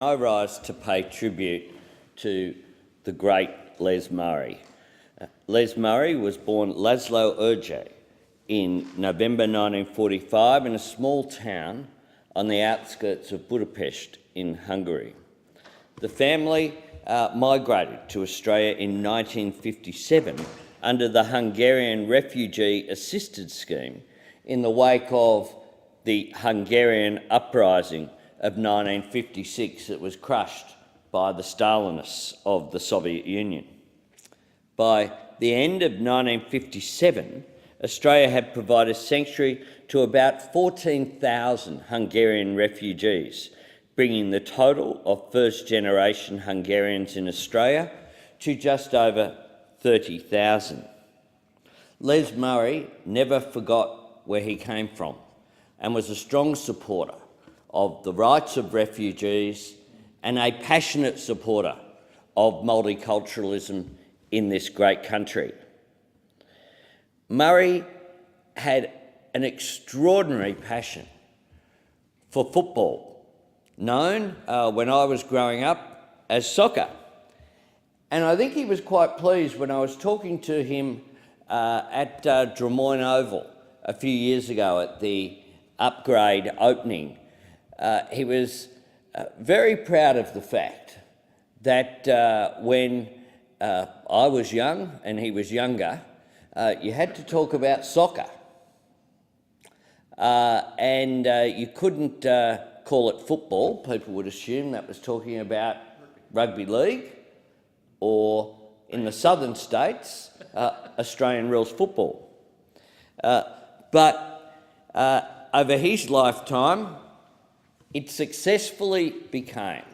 I rise to pay tribute to the great Les Murray. Les Murray was born Laszlo Urge in November 1945 in a small town on the outskirts of Budapest in Hungary. The family migrated to Australia in 1957 under the Hungarian Refugee Assistance Scheme in the wake of the Hungarian uprising of 1956 that was crushed by the Stalinists of the Soviet Union. By the end of 1957, Australia had provided sanctuary to about 14,000 Hungarian refugees, bringing the total of first-generation Hungarians in Australia to just over 30,000. Les Murray never forgot where he came from and was a strong supporter of the rights of refugees and a passionate supporter of multiculturalism in this great country. Murray had an extraordinary passion for football, known when I was growing up as soccer. And I think he was quite pleased when I was talking to him at Drummoyne Oval a few years ago at the upgrade opening. He was very proud of the fact that when I was young and he was younger, you had to talk about soccer. And you couldn't call it football. People would assume that was talking about rugby league, or in the southern states, Australian rules football. But over his lifetime, it successfully became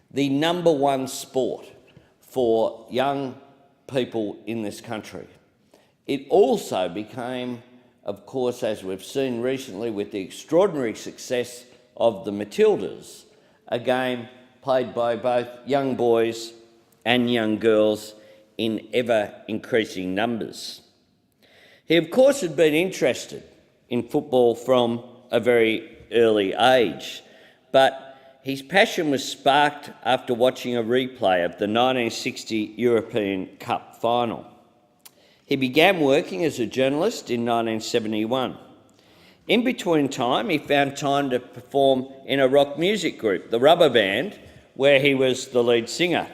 the number one sport for young people in this country. It also became, of course, as we've seen recently with the extraordinary success of the Matildas, a game played by both young boys and young girls in ever-increasing numbers. He, of course, had been interested in football from a very early age, but his passion was sparked after watching a replay of the 1960 European Cup final. He began working as a journalist in 1971. In between time, he found time to perform in a rock music group, the Rubber Band, where he was the lead singer.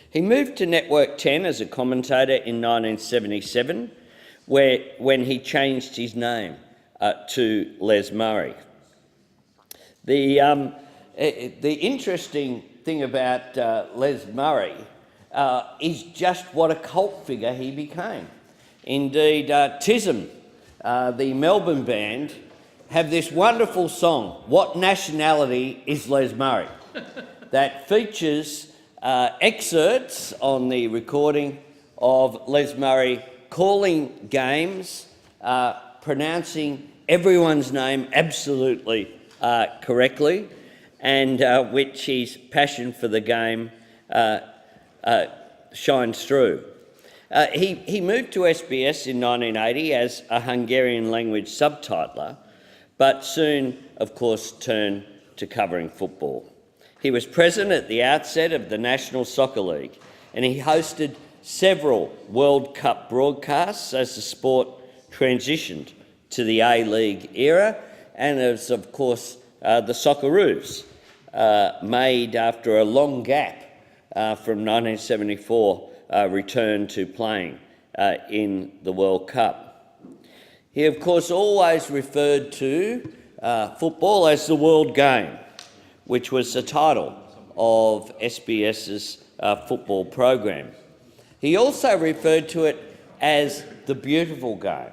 He moved to Network 10 as a commentator in 1977, when he changed his name to Les Murray. The interesting thing about Les Murray is just what a cult figure he became. Indeed, TISM, the Melbourne band, have this wonderful song, What Nationality is Les Murray, that features excerpts on the recording of Les Murray calling games, pronouncing everyone's name absolutely correctly, and which his passion for the game shines through. He moved to SBS in 1980 as a Hungarian language subtitler, but soon, of course, turned to covering football. He was president at the outset of the National Soccer League, and he hosted several World Cup broadcasts as the sport transitioned to the A-League era, and as, of course, the Socceroos, made after a long gap from 1974, returned to playing in the World Cup. He, of course, always referred to football as the world game, which was the title of SBS's football program. He also referred to it as the beautiful game,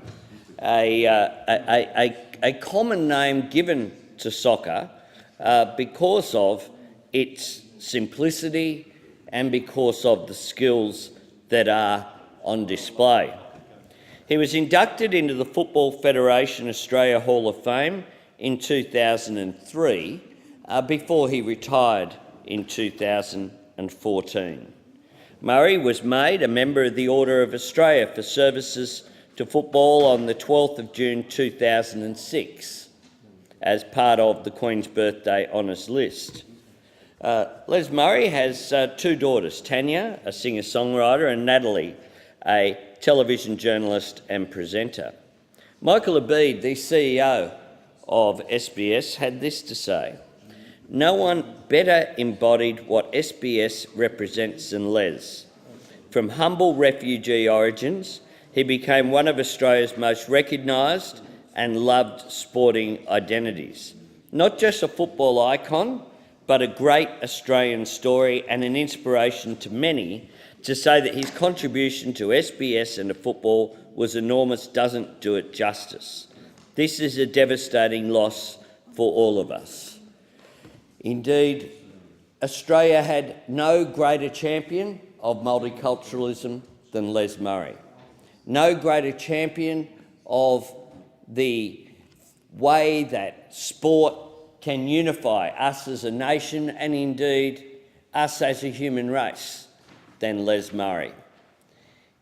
a common name given to soccer because of its simplicity and because of the skills that are on display. He was inducted into the Football Federation Australia Hall of Fame in 2003 before he retired in 2014. Murray was made a member of the Order of Australia for services to football on the 12th of June 2006 as part of the Queen's Birthday Honours List. Les Murray has two daughters, Tanya, a singer-songwriter, and Natalie, a television journalist and presenter. Michael Abid, the CEO of SBS, had this to say: "No one better embodied what SBS represents than Les. From humble refugee origins, he became one of Australia's most recognised and loved sporting identities. Not just a football icon, but a great Australian story and an inspiration to many. To say that his contribution to SBS and to football was enormous doesn't do it justice. This is a devastating loss for all of us." Indeed, Australia had no greater champion of multiculturalism than Les Murray. No greater champion of the way that sport can unify us as a nation and indeed us as a human race than Les Murray.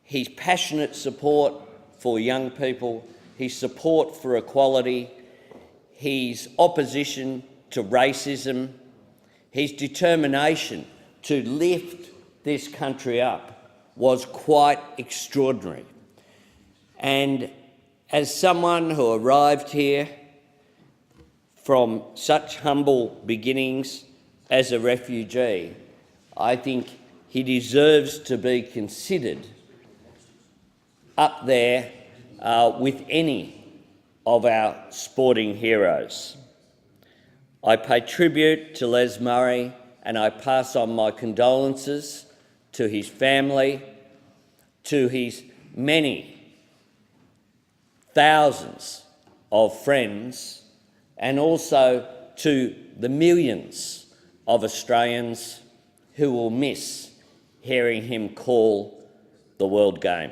His passionate support for young people, his support for equality, his opposition to racism, his determination to lift this country up was quite extraordinary. And as someone who arrived here from such humble beginnings as a refugee, I think he deserves to be considered up there with any of our sporting heroes. I pay tribute to Les Murray and I pass on my condolences to his family, to his many thousands of friends, and also to the millions of Australians who will miss hearing him call the world game.